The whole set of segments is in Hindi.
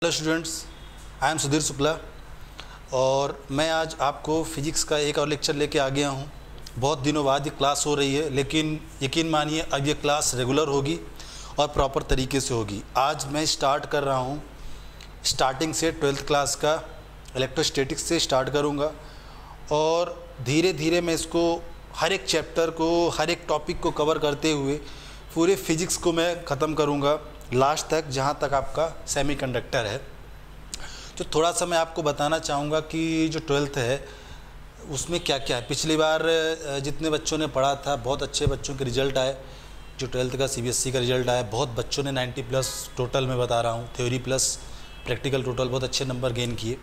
Hello students, I am Sudhir Shukla और मैं आज आपको फिजिक्स का एक और लेक्चर लेके आ गया हूँ। बहुत दिनों बाद ये क्लास हो रही है, लेकिन यकीन मानिए अब ये क्लास रेगुलर होगी और प्रॉपर तरीके से होगी। आज मैं स्टार्ट कर रहा हूँ, स्टार्टिंग से 12th क्लास का इलेक्ट्रोस्टैटिक्स से स्टार्ट करूँगा और धीरे धीरे मैं इसको हर एक चैप्टर को, हर एक टॉपिक को कवर करते हुए पूरे फिजिक्स को मैं ख़त्म करूँगा लास्ट तक, जहाँ तक आपका सेमीकंडक्टर है। तो थोड़ा सा मैं आपको बताना चाहूँगा कि जो 12th है उसमें क्या क्या है। पिछली बार जितने बच्चों ने पढ़ा था, बहुत अच्छे बच्चों के रिज़ल्ट आए। जो 12th का CBSE का रिज़ल्ट आया, बहुत बच्चों ने 90+ टोटल में बता रहा हूँ, थ्योरी प्लस प्रैक्टिकल टोटल बहुत अच्छे नंबर गेन किए।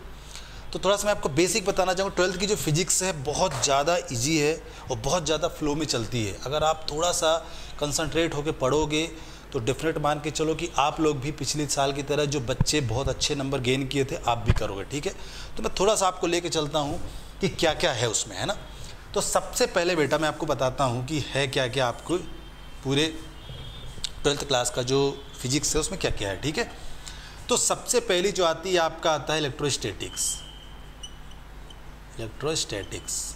तो थोड़ा सा मैं आपको बेसिक बताना चाहूँगा। 12th की जो फिजिक्स है बहुत ज़्यादा ईजी है और बहुत ज़्यादा फ्लो में चलती है। अगर आप थोड़ा सा कंसंट्रेट होकर पढ़ोगे तो डेफिनेट मान के चलो कि आप लोग भी पिछले साल की तरह जो बच्चे बहुत अच्छे नंबर गेन किए थे आप भी करोगे। ठीक है, तो मैं थोड़ा सा आपको लेके चलता हूँ कि क्या क्या है उसमें, है ना। तो सबसे पहले बेटा मैं आपको बताता हूँ कि है क्या क्या आपको पूरे 12th क्लास का जो फिजिक्स है उसमें क्या क्या है। ठीक है, तो सबसे पहली जो आती है आपका आता है इलेक्ट्रोस्टैटिक्स। इलेक्ट्रोस्टैटिक्स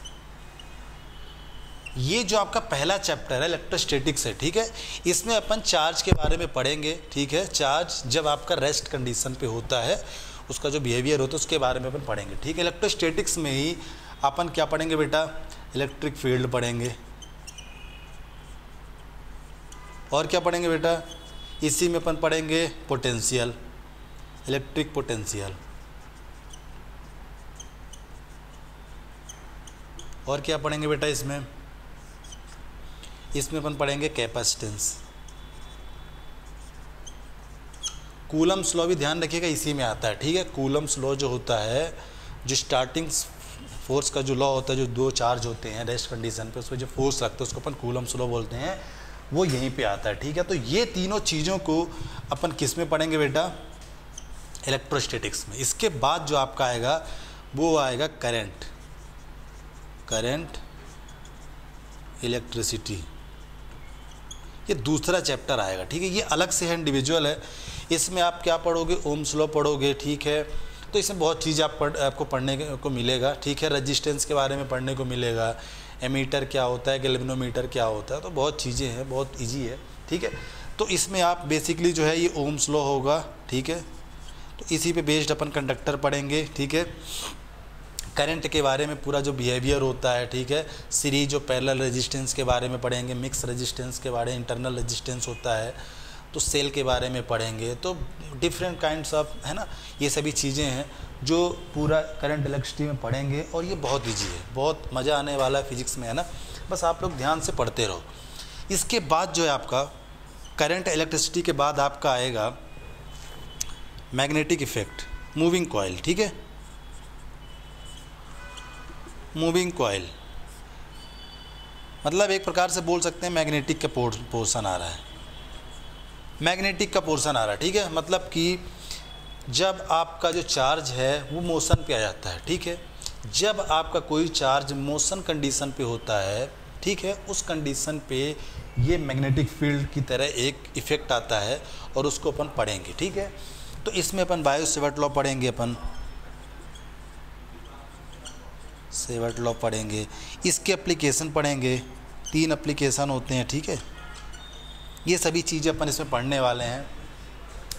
ये जो आपका पहला चैप्टर है इलेक्ट्रोस्टैटिक्स है। ठीक है, इसमें अपन चार्ज के बारे में पढ़ेंगे। ठीक है, चार्ज जब आपका रेस्ट कंडीशन पे होता है उसका जो बिहेवियर होता है उसके बारे में अपन पढ़ेंगे। ठीक है, इलेक्ट्रोस्टैटिक्स में ही अपन क्या पढ़ेंगे बेटा, इलेक्ट्रिक फील्ड पढ़ेंगे। और क्या पढ़ेंगे बेटा, इसी में अपन पढ़ेंगे पोटेंशियल, इलेक्ट्रिक पोटेंशियल। और क्या पढ़ेंगे बेटा, इसमें अपन पढ़ेंगे कैपेसिटेंस। कूलम्स लॉ भी ध्यान रखिएगा इसी में आता है। ठीक है, कूलम्स लॉ जो होता है, जो स्टार्टिंग फोर्स का जो लॉ होता है, जो दो चार्ज होते हैं रेस्ट कंडीशन पे, उसमें जो फोर्स लगता है उसको अपन कूलम्स लॉ बोलते हैं, वो यहीं पे आता है। ठीक है, तो ये तीनों चीज़ों को अपन किस में पढ़ेंगे बेटा, इलेक्ट्रोस्टैटिक्स में। इसके बाद जो आपका आएगा वो आएगा करंट, करंट इलेक्ट्रिसिटी, ये दूसरा चैप्टर आएगा। ठीक है, ये अलग से है, इंडिविजुअल है। इसमें आप क्या पढ़ोगे, ओम्स लॉ पढ़ोगे। ठीक है, तो इसमें बहुत चीज़ आपको पढ़ने को मिलेगा। ठीक है, रेजिस्टेंस के बारे में पढ़ने को मिलेगा, एमीटर क्या होता है, गैल्वेनोमीटर क्या होता है, तो बहुत चीज़ें हैं, बहुत ईजी है। ठीक है, तो इसमें आप बेसिकली जो है ये ओम्स लॉ होगा। ठीक है, तो इसी पे बेस्ड अपन कंडक्टर पढ़ेंगे। ठीक है, करंट के बारे में पूरा जो बिहेवियर होता है। ठीक है, सीरीज और पैरेलल रेजिस्टेंस के बारे में पढ़ेंगे, मिक्स रेजिस्टेंस के बारे में, इंटरनल रेजिस्टेंस होता है तो सेल के बारे में पढ़ेंगे। तो डिफरेंट काइंड्स ऑफ, है ना, ये सभी चीज़ें हैं जो पूरा करंट इलेक्ट्रिसिटी में पढ़ेंगे और ये बहुत ईजी है, बहुत मज़ा आने वाला है फिजिक्स में, है ना। बस आप लोग ध्यान से पढ़ते रहो। इसके बाद जो है आपका करंट इलेक्ट्रिसिटी के बाद आपका आएगा मैग्नेटिक इफेक्ट, मूविंग कॉइल। ठीक है, मूविंग कॉइल मतलब एक प्रकार से बोल सकते हैं मैग्नेटिक का पोर्शन आ रहा है, मैग्नेटिक का पोर्शन आ रहा है। ठीक है, मतलब कि जब आपका जो चार्ज है वो मोशन पे आ जाता है। ठीक है, जब आपका कोई चार्ज मोशन कंडीशन पे होता है, ठीक है, उस कंडीशन पे ये मैग्नेटिक फील्ड की तरह एक इफ़ेक्ट आता है और उसको अपन पढ़ेंगे। ठीक है, तो इसमें अपन बायो-सेवर्ट लॉ पढ़ेंगे, अपन सेवर्ट लॉ पढ़ेंगे, इसके एप्लीकेशन पढ़ेंगे, 3 एप्लीकेशन होते हैं। ठीक है, ये सभी चीज़ें अपन इसमें पढ़ने वाले हैं।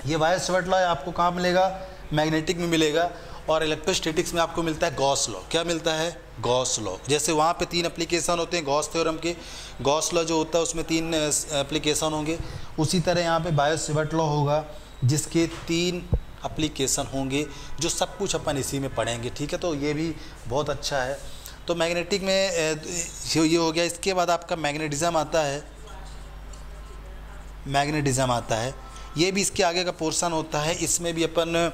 ये बायो-सेवर्ट लॉ आपको कहाँ मिलेगा, मैग्नेटिक में मिलेगा, और इलेक्ट्रोस्टैटिक्स में आपको मिलता है गॉस लॉ। क्या मिलता है, गॉस लॉ। जैसे वहाँ पे 3 एप्लीकेशन होते हैं गॉस थ्योरम के, गॉस लॉ जो होता है उसमें 3 एप्लीकेशन होंगे, उसी तरह यहाँ पे बायो-सेवर्ट लॉ होगा जिसके 3 एप्लीकेशन होंगे, जो सब कुछ अपन इसी में पढ़ेंगे। ठीक है, तो ये भी बहुत अच्छा है। तो मैग्नेटिक में ये हो गया। इसके बाद आपका मैग्नेटिज्म आता है, मैग्नेटिज्म आता है, ये भी इसके आगे का पोर्शन होता है। इसमें भी अपन,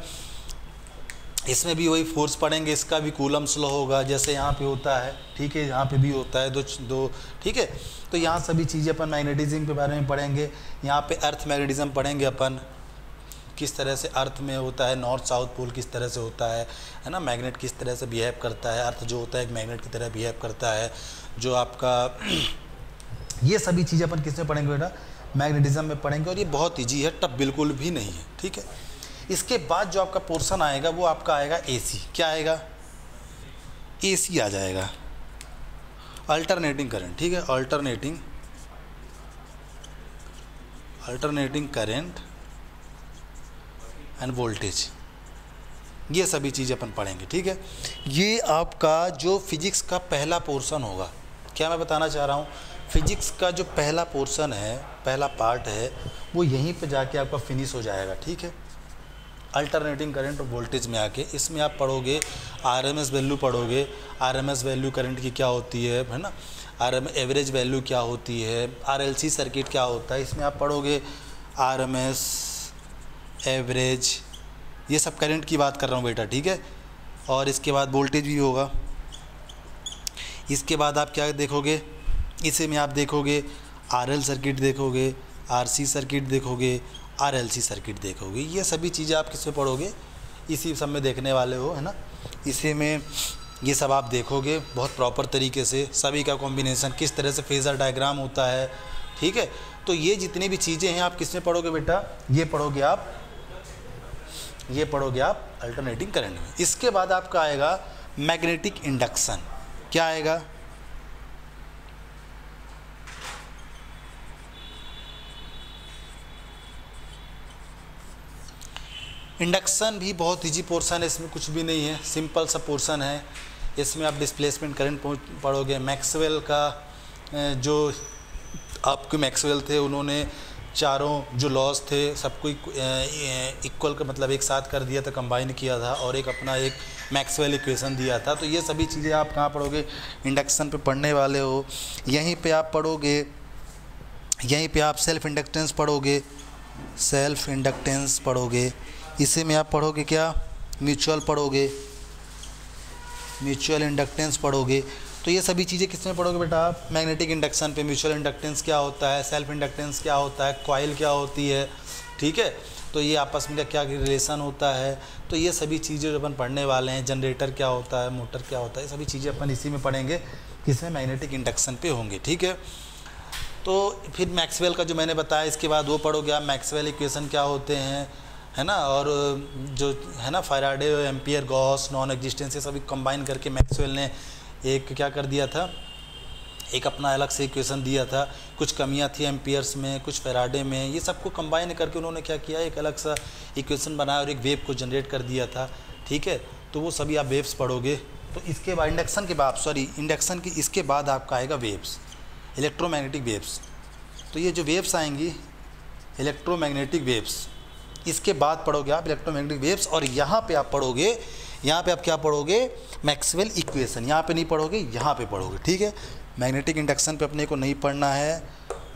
इसमें भी वही फोर्स पढ़ेंगे, इसका भी कूलम्स लॉ होगा जैसे यहाँ पे होता है। ठीक है, यहाँ पे भी होता है दो। ठीक है, तो यहाँ सभी चीज़ें अपन मैग्नेटिज्म के बारे में पढ़ेंगे। यहाँ पे अर्थ मैग्नेटिज्म पढ़ेंगे अपन, किस तरह से अर्थ में होता है, नॉर्थ साउथ पोल किस तरह से होता है ना, मैग्नेट किस तरह से बिहेव करता है, अर्थ जो होता है एक मैग्नेट की तरह बिहेव करता है, जो आपका ये सभी चीज़ें अपन किस में पढ़ेंगे बेटा, मैग्नेटिज्म में पढ़ेंगे। और ये बहुत ईजी है, टफ बिल्कुल भी नहीं है। ठीक है, इसके बाद जो आपका पोर्शन आएगा वो आपका आएगा एसी। क्या आएगा? एसी आ जाएगा, अल्टरनेटिंग करंट। ठीक है, अल्टरनेटिंग करंट एंड वोल्टेज, ये सभी चीज़ें अपन पढ़ेंगे। ठीक है, ये आपका जो फिजिक्स का पहला पोर्शन होगा। क्या मैं बताना चाह रहा हूँ, फिजिक्स का जो पहला पोर्शन है, पहला पार्ट है, वो यहीं पे जाके आपका फिनिश हो जाएगा। ठीक है, अल्टरनेटिंग करंट और वोल्टेज में आके इसमें आप पढ़ोगे आरएमएस वैल्यू, पढ़ोगे आरएमएस वैल्यू करंट की क्या होती है ना, एवरेज वैल्यू क्या होती है, आरएलसी सर्किट क्या होता है, इसमें आप पढ़ोगे आरएमएस, एवरेज, ये सब करंट की बात कर रहा हूँ बेटा। ठीक है, और इसके बाद वोल्टेज भी होगा। इसके बाद आप क्या देखोगे, इसे में आप देखोगे आरएल सर्किट देखोगे, आरसी सर्किट देखोगे, आरएलसी सर्किट देखोगे। ये सभी चीज़ें आप किस में पढ़ोगे, इसी सब में देखने वाले हो, है ना। इसी में ये सब आप देखोगे बहुत प्रॉपर तरीके से, सभी का कॉम्बिनेशन, किस तरह से फेजर डायग्राम होता है। ठीक है, तो ये जितनी भी चीज़ें हैं आप किस में पढ़ोगे बेटा, ये पढ़ोगे आप अल्टरनेटिंग करंट में। इसके बाद आपका आएगा मैग्नेटिक इंडक्शन। क्या आएगा? इंडक्शन भी बहुत ईजी पोर्शन है, इसमें कुछ भी नहीं है, सिंपल सा पोर्शन है। इसमें आप डिस्प्लेसमेंट करंट पढ़ोगे, मैक्सवेल का जो आपके मैक्सवेल थे, उन्होंने चारों जो लॉज थे सबको इक्वल का मतलब एक साथ कर दिया था, कंबाइन किया था, और एक अपना एक मैक्सवेल इक्वेशन दिया था। तो ये सभी चीज़ें आप कहाँ पढ़ोगे, इंडक्शन पे पढ़ने वाले हो। यहीं पे आप पढ़ोगे, यहीं पे आप सेल्फ इंडक्टेंस पढ़ोगे, सेल्फ इंडक्टेंस पढ़ोगे। इसी में आप पढ़ोगे क्या, म्यूचुअल पढ़ोगे, म्यूचुअल इंडक्टेंस पढ़ोगे। तो ये सभी चीज़ें किस में पढ़ोगे बेटा आप, मैग्नेटिक इंडक्शन पे। म्यूचुअल इंडक्टेंस क्या होता है, सेल्फ इंडक्टेंस क्या होता है, कॉइल क्या होती है। ठीक है, तो ये आपस में क्या रिलेशन होता है, तो ये सभी चीज़ें जो अपन पढ़ने वाले हैं, जनरेटर क्या होता है, मोटर क्या होता है, ये सभी चीज़ें अपन इसी में पढ़ेंगे, किसमें, मैग्नेटिक इंडक्शन पे होंगे। ठीक है, तो फिर मैक्सवेल का जो मैंने बताया, इसके बाद वो पढ़ोगे आप, मैक्सवेल इक्वेशन क्या होते हैं, है ना, और जो है ना Faraday, ampere, Gauss, non existence, ये सभी कंबाइन करके मैक्सवेल ने एक क्या कर दिया था, एक अपना अलग से इक्वेशन दिया था। कुछ कमियां थी एम्पियर्स में, कुछ फैराडे में, ये सबको कंबाइन करके उन्होंने क्या किया, एक अलग सा इक्वेशन बनाया और एक वेव को जनरेट कर दिया था। ठीक है, तो वो सभी आप वेव्स पढ़ोगे। तो इसके बाद इंडक्शन के बाद, इंडक्शन की इसके बाद आपका आएगा वेव्स, इलेक्ट्रोमैग्नेटिक वेव्स। तो ये जो वेव्स आएंगी इलेक्ट्रोमैग्नेटिक वेव्स, इसके बाद पढ़ोगे आप इलेक्ट्रोमैग्नेटिक वेव्स। और यहाँ पे आप पढ़ोगे, यहाँ पे आप क्या पढ़ोगे, मैक्सवेल इक्वेशन। यहाँ पे नहीं पढ़ोगे, यहाँ पे पढ़ोगे। ठीक है, मैग्नेटिक इंडक्शन पे अपने को नहीं पढ़ना है।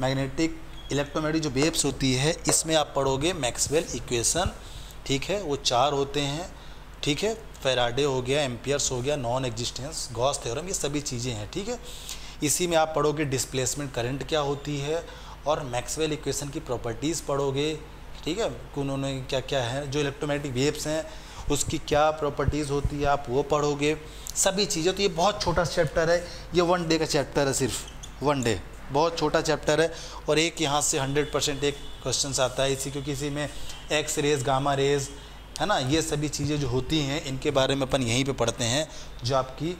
मैग्नेटिक इलेक्ट्रोमैग्नेटिक जो वेव्स होती है, इसमें आप पढ़ोगे मैक्सवेल इक्वेशन। ठीक है, वो 4 होते हैं। ठीक है, फैराडे हो गया, एम्पियर्स हो गया, नॉन एग्जिस्टेंस, गॉस थ्योरम, ये सभी चीज़ें हैं। ठीक है, इसी में आप पढ़ोगे डिस्प्लेसमेंट करंट क्या होती है, और मैक्सवेल इक्वेशन की प्रॉपर्टीज़ पढ़ोगे। ठीक है, उन्होंने क्या क्या है, जो इलेक्ट्रोमैग्नेटिक वेव्स हैं उसकी क्या प्रॉपर्टीज़ होती है, आप वो पढ़ोगे सभी चीज़ें। तो ये बहुत छोटा चैप्टर है, ये 1 डे का चैप्टर है, सिर्फ 1 डे, बहुत छोटा चैप्टर है। और एक यहाँ से 100% एक क्वेश्चन आता है इसी, क्योंकि इसी में एक्स रेज, गामा रेज, है ना, ये सभी चीज़ें जो होती हैं इनके बारे में अपन यहीं पे पढ़ते हैं। जो आपकी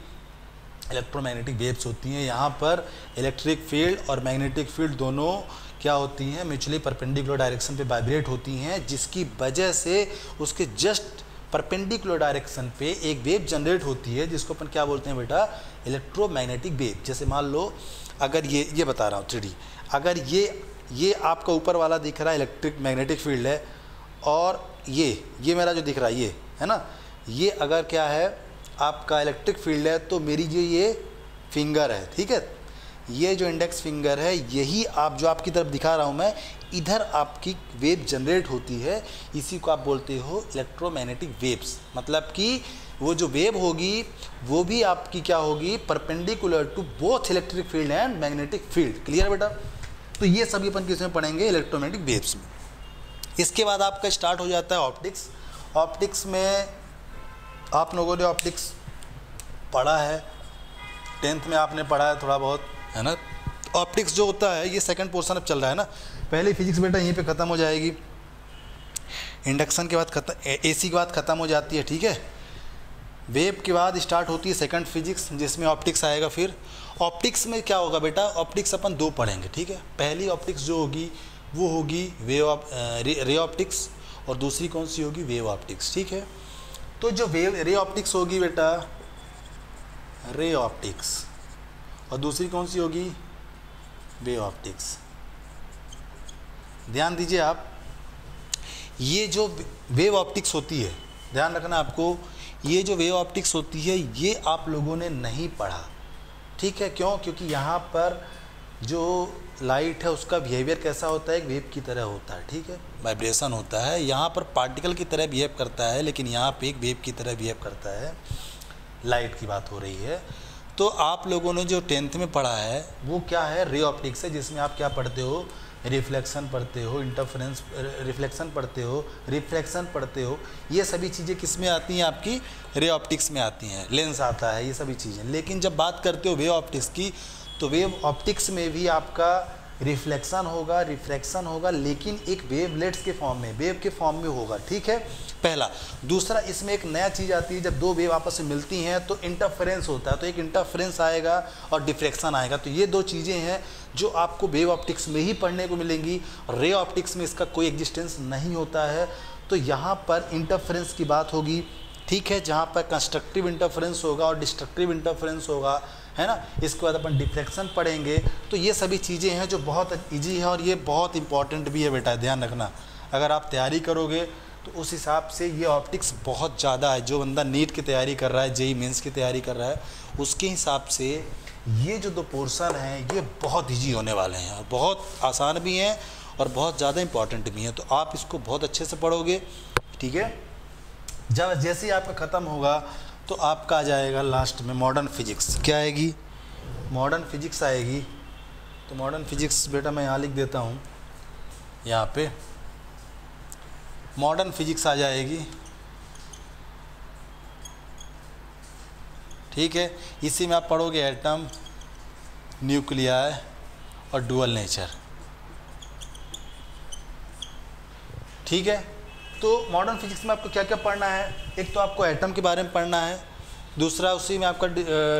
इलेक्ट्रोमैग्नेटिक वेव्स होती हैं, यहाँ पर इलेक्ट्रिक फील्ड और मैग्नेटिक फील्ड दोनों क्या होती हैं, म्यूचुअली परपेंडिकुलर डायरेक्शन पे वाइब्रेट होती हैं, जिसकी वजह से उसके जस्ट परपेंडिकुलर डायरेक्शन पे एक वेव जनरेट होती है, जिसको अपन क्या बोलते हैं बेटा, इलेक्ट्रोमैग्नेटिक वेव। जैसे मान लो, अगर ये बता रहा हूँ 3D, अगर ये आपका ऊपर वाला दिख रहा है इलेक्ट्रिक मैग्नेटिक फील्ड है, और ये मेरा जो दिख रहा है ये है ना, ये अगर क्या है आपका इलेक्ट्रिक फील्ड है, तो मेरी जो ये फिंगर है, ठीक है, ये जो इंडेक्स फिंगर है, यही आप जो आपकी तरफ दिखा रहा हूँ मैं, इधर आपकी वेव जनरेट होती है। इसी को आप बोलते हो इलेक्ट्रोमैग्नेटिक वेव्स। मतलब कि वो जो वेव होगी वो भी आपकी क्या होगी, perpendicular to both electric field and magnetic field. Clear बेटा? तो ये सभी अपन किसमें पढ़ेंगे, इलेक्ट्रोमैग्नेटिक वेव्स में। इसके बाद आपका स्टार्ट हो जाता है ऑप्टिक्स। ऑप्टिक्स में आप लोगों ने ऑप्टिक्स पढ़ा है, 10th में आपने पढ़ा है थोड़ा बहुत, है ना। ऑप्टिक्स जो होता है, ये सेकंड पोर्शन अब चल रहा है ना, पहले फिजिक्स बेटा यहीं पे ख़त्म हो जाएगी। इंडक्शन के बाद खत्म, एसी के बाद ख़त्म हो जाती है, ठीक है। वेव के बाद स्टार्ट होती है सेकंड फिजिक्स, जिसमें ऑप्टिक्स आएगा। फिर ऑप्टिक्स में क्या होगा बेटा, ऑप्टिक्स अपन दो पढ़ेंगे, ठीक है। पहली ऑप्टिक्स जो होगी वो होगी रे ऑप्टिक्स, और दूसरी कौन सी होगी, वेव ऑप्टिक्स, ठीक है। तो जो रे ऑप्टिक्स होगी बेटा, रे ऑप्टिक्स, और दूसरी कौन सी होगी, वेव ऑप्टिक्स। ध्यान दीजिए आप, ये जो वेव ऑप्टिक्स होती है, ध्यान रखना आपको, ये जो वेव ऑप्टिक्स होती है ये आप लोगों ने नहीं पढ़ा, ठीक है। क्यों? क्योंकि यहाँ पर जो लाइट है उसका बिहेवियर कैसा होता है, एक वेव की तरह होता है, ठीक है, वाइब्रेशन होता है। यहाँ पर पार्टिकल की तरह बिहेव करता है, लेकिन यहाँ पे एक वेव की तरह बिहेव करता है। लाइट की बात हो रही है। तो आप लोगों ने जो 10th में पढ़ा है वो क्या है, रे ऑप्टिक्स है, जिसमें आप क्या पढ़ते हो, रिफ्लेक्शन पढ़ते हो, इंटरफेरेंस, रिफ्लेक्शन पढ़ते हो, रिफ्रैक्शन पढ़ते हो। ये सभी चीज़ें किस में आती हैं, आपकी रे ऑप्टिक्स में आती हैं। लेंस आता है, ये सभी चीज़ें। लेकिन जब बात करते हो वेव ऑप्टिक्स की, तो वेव ऑप्टिक्स में भी आपका रिफ्लेक्शन होगा, रिफ्रैक्शन होगा, लेकिन एक वेवलेट्स के फॉर्म में, वेव के फॉर्म में होगा, ठीक है, पहला। दूसरा, इसमें एक नया चीज़ आती है, जब दो वेव आपस में मिलती हैं तो इंटरफेरेंस होता है, तो एक इंटरफेरेंस आएगा और डिफ्रैक्शन आएगा। तो ये दो चीज़ें हैं जो आपको वेव ऑप्टिक्स में ही पढ़ने को मिलेंगी। रे ऑप्टिक्स में इसका कोई एग्जिस्टेंस नहीं होता है। तो यहाँ पर इंटरफेरेंस की बात होगी, ठीक है, जहाँ पर कंस्ट्रक्टिव इंटरफेरेंस होगा और डिस्ट्रक्टिव इंटरफेरेंस होगा, है ना। इसके बाद अपन डिफ्रैक्शन पढ़ेंगे। तो ये सभी चीज़ें हैं जो बहुत ईजी है और ये बहुत इंपॉर्टेंट भी है बेटा, ध्यान रखना। अगर आप तैयारी करोगे तो उस हिसाब से ये ऑप्टिक्स बहुत ज़्यादा है। जो बंदा नीट की तैयारी कर रहा है, जेईई मेंस की तैयारी कर रहा है, उसके हिसाब से ये जो दो पोर्शन हैं ये बहुत ईजी होने वाले हैं और बहुत आसान भी हैं और बहुत ज़्यादा इंपॉर्टेंट भी हैं। तो आप इसको बहुत अच्छे से पढ़ोगे, ठीक है। जब जैसे ही आपका ख़त्म होगा तो आपका आ जाएगा लास्ट में मॉडर्न फिजिक्स। क्या आएगी, मॉडर्न फिजिक्स आएगी। तो मॉडर्न फिजिक्स बेटा मैं यहाँ लिख देता हूँ, यहाँ पे मॉडर्न फिजिक्स आ जाएगी, ठीक है। इसी में आप पढ़ोगे एटम, न्यूक्लियर और डुअल नेचर, ठीक है। तो मॉडर्न फिजिक्स में आपको क्या क्या पढ़ना है, एक तो आपको एटम के बारे में पढ़ना है, दूसरा उसी में आपका,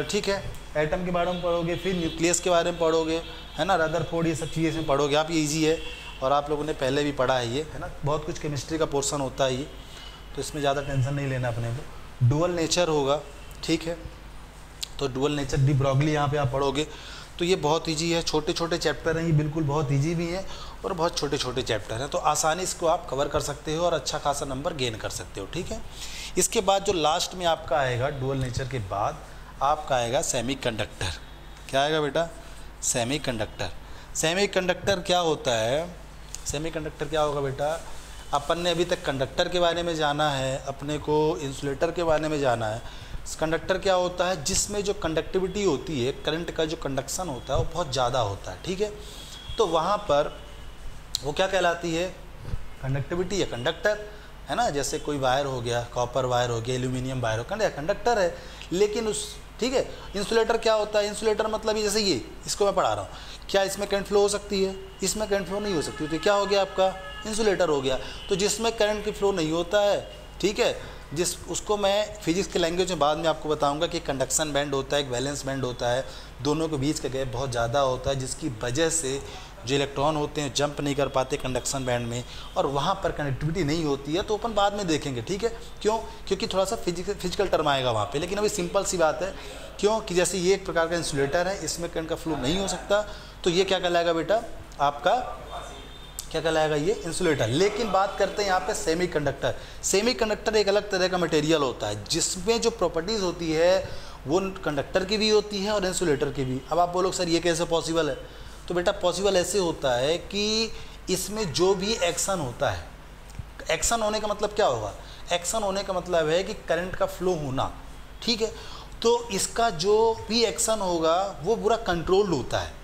ठीक है, एटम के बारे में पढ़ोगे, फिर न्यूक्लियस के बारे में पढ़ोगे, है ना, रदरफोर्ड, ये सब चीज़ें इसमें पढ़ोगे आप। ये ईजी है और आप लोगों ने पहले भी पढ़ा है ये, है ना। बहुत कुछ केमिस्ट्री का पोर्शन होता है ये, तो इसमें ज़्यादा टेंशन नहीं लेना अपने को। डुअल नेचर होगा, ठीक है। तो डुअल नेचर डी ब्रॉगली यहाँ पे आप पढ़ोगे। तो ये बहुत ईजी है, छोटे छोटे चैप्टर हैं ये, बिल्कुल बहुत ईजी भी हैं और बहुत छोटे छोटे चैप्टर हैं। तो आसानी इसको आप कवर कर सकते हो और अच्छा खासा नंबर गेन कर सकते हो, ठीक है। इसके बाद जो लास्ट में आपका आएगा, डुअल नेचर के बाद आपका आएगा सेमीकंडक्टर। क्या आएगा बेटा, सेमीकंडक्टर। सेमीकंडक्टर क्या होता है, सेमीकंडक्टर क्या होगा बेटा, अपन ने अभी तक कंडक्टर के बारे में जाना है, अपने को इंसुलेटर के बारे में जाना है। कंडक्टर क्या होता है, जिसमें जो कंडक्टिविटी होती है, करंट का जो कंडक्शन होता है वो बहुत ज़्यादा होता है, ठीक है। तो वहाँ पर वो क्या कहलाती है, कंडक्टिविटी या कंडक्टर, है ना। जैसे कोई वायर हो गया, कॉपर वायर हो गया, एल्यूमिनियम वायर हो गया, कंडक्टर है। लेकिन उस, ठीक है, इंसुलेटर क्या होता है, इंसुलेटर मतलब ये जैसे ये, इसको मैं पढ़ा रहा हूँ, क्या इसमें करंट फ्लो हो सकती है, इसमें करंट फ्लो नहीं हो सकती, तो क्या हो गया आपका, इंसुलेटर हो गया। तो जिसमें करंट की फ्लो नहीं होता है, ठीक है, उसको मैं फिजिक्स के लैंग्वेज में बाद में आपको बताऊंगा कि कंडक्शन बैंड होता है, एक वैलेंस बैंड होता है, दोनों के बीच का गैप बहुत ज़्यादा होता है, जिसकी वजह से जो इलेक्ट्रॉन होते हैं जंप नहीं कर पाते कंडक्शन बैंड में, और वहाँ पर कनेक्टिविटी नहीं होती है। तो अपन बाद में देखेंगे, ठीक है। क्यों, क्योंकि थोड़ा सा फिजिकल टर्म आएगा वहाँ पे, लेकिन अभी सिंपल सी बात है। क्यों कि जैसे ये एक प्रकार का इंसुलेटर है, इसमें करंट का फ्लो नहीं हो सकता, तो ये क्या कहलाएगा बेटा, आपका क्या कहलाएगा, ये इंसुलेटर। लेकिन बात करते हैं यहाँ पे सेमीकंडक्टर। सेमीकंडक्टर एक अलग तरह का मटेरियल होता है, जिसमें जो प्रॉपर्टीज़ होती है वो कंडक्टर की भी होती है और इंसुलेटर की भी। अब आप बोलो सर ये कैसे पॉसिबल है, तो बेटा पॉसिबल ऐसे होता है कि इसमें जो भी एक्शन होता है, एक्शन होने का मतलब क्या होगा, एक्शन होने का मतलब है कि करंट का फ्लो होना, ठीक है। तो इसका जो भी एक्शन होगा वो पूरा कंट्रोल्ड होता है।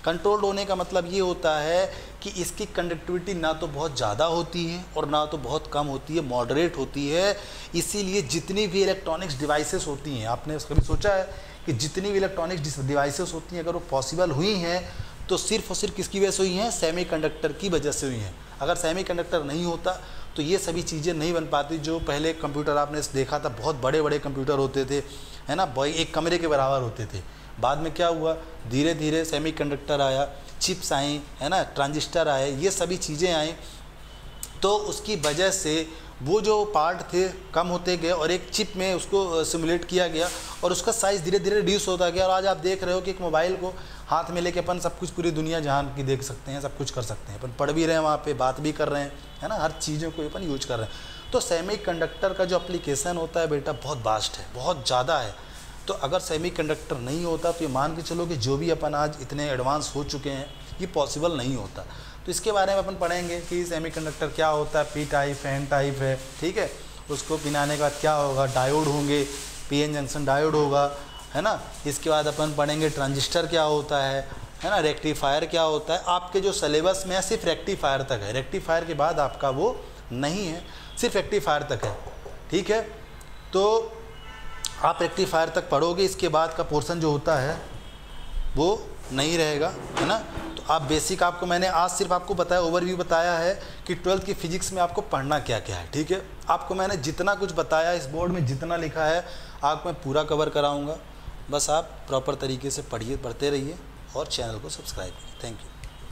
कंट्रोल्ड होने का मतलब ये होता है कि इसकी कंडक्टिविटी ना तो बहुत ज़्यादा होती है और ना तो बहुत कम होती है, मॉडरेट होती है। इसीलिए जितनी भी इलेक्ट्रॉनिक्स डिवाइसेस होती हैं, आपने कभी सोचा है कि जितनी भी इलेक्ट्रॉनिक्स डिवाइसेस होती हैं, अगर वो पॉसिबल हुई हैं तो सिर्फ और सिर्फ किसकी वजह से हुई हैं, सेमीकंडक्टर की वजह से हुई हैं। अगर सेमीकंडक्टर नहीं होता तो ये सभी चीज़ें नहीं बन पाती। जो पहले कंप्यूटर आपने देखा था, बहुत बड़े बड़े कंप्यूटर होते थे, है ना, एक कमरे के बराबर होते थे। बाद में क्या हुआ, धीरे धीरे सेमीकंडक्टर आया, चिप्स आई, है ना, ट्रांजिस्टर आए, ये सभी चीज़ें आई, तो उसकी वजह से वो जो पार्ट थे कम होते गए और एक चिप में उसको सिमुलेट किया गया और उसका साइज़ धीरे धीरे रिड्यूस होता गया। और आज आप देख रहे हो कि एक मोबाइल को हाथ में लेके अपन सब कुछ, पूरी दुनिया जहान की देख सकते हैं, सब कुछ कर सकते हैं, अपन पढ़ भी रहे हैं, वहाँ पे बात भी कर रहे हैं, है ना, हर चीज़ों को अपन यूज कर रहे हैं। तो सेमीकंडक्टर का जो एप्लीकेशन होता है बेटा बहुत वास्ट है, बहुत ज़्यादा है। तो अगर सेमीकंडक्टर नहीं होता तो ये मान के चलो कि जो भी अपन आज इतने एडवांस हो चुके हैं ये पॉसिबल नहीं होता। तो इसके बारे में अपन पढ़ेंगे कि सेमीकंडक्टर क्या होता है, पी टाइप है, एन टाइप है, ठीक है, उसको पिनाने के बाद क्या होगा, डायोड होंगे, पीएन जंक्शन डायोड होगा, है ना। इसके बाद अपन पढ़ेंगे ट्रांजिस्टर क्या होता है ना, रेक्टिफायर क्या होता है। आपके जो सिलेबस में है सिर्फ रेक्टिफायर तक है, रेक्टिफायर के बाद आपका वो नहीं है, सिर्फ रेक्टिफायर तक है, ठीक है। तो आप रेक्टिफायर तक पढ़ोगे, इसके बाद का पोर्शन जो होता है वो नहीं रहेगा, है ना। तो आप बेसिक, आपको मैंने आज सिर्फ आपको बताया, ओवरव्यू बताया है कि 12th की फिजिक्स में आपको पढ़ना क्या क्या है, ठीक है। आपको मैंने जितना कुछ बताया, इस बोर्ड में जितना लिखा है आपको मैं पूरा कवर कराऊंगा। बस आप प्रॉपर तरीके से पढ़ते रहिए और चैनल को सब्सक्राइब करिए। Thank you.